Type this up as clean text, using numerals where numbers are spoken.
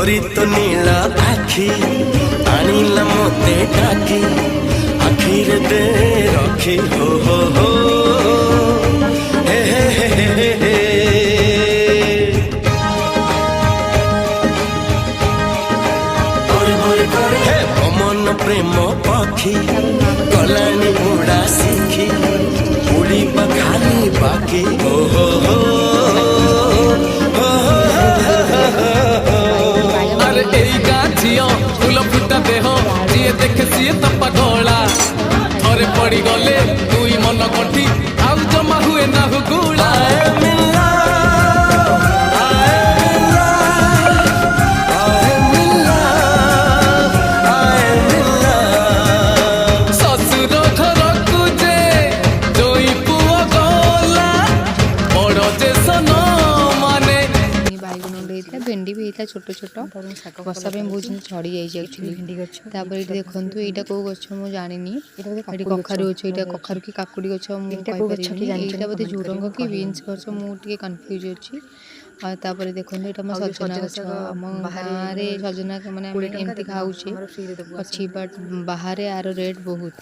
तोरी तो नीला आखी आनिला मोते डाकी आखिर दे रखी हो हे हे हे हे हे हे मन प्रेम पक्षी गलानी उड़ा सीखी उड़ी बखाली बाकी हो अरे एई गाछियो फूल फुटा देह जिए देखे सिए तो पगला थरे पड़ी गले दुई मन गंठी आउ जमा हुए ना हुगुला ससुर घर को जे जोई पुओ गला बड़ जे सन माने बैगन होता भेंडी भी होता छोट छोट बसा पे बहुत जिन छड़ी जाइए भेंडी गछ देखो यहाँ कौ गछ मुझे जानी कखारु गछ यहाँ कखारु कि काकुड़ी गछ मुझे बोधे झुरंग कि बीन्स गछ मुझे कन्फ्यूज अच्छी तापर देखो ये मो सजना गछ आम गाँव सजना मैंने एमती खाऊे अच्छी बट बाहर यार रेट बहुत।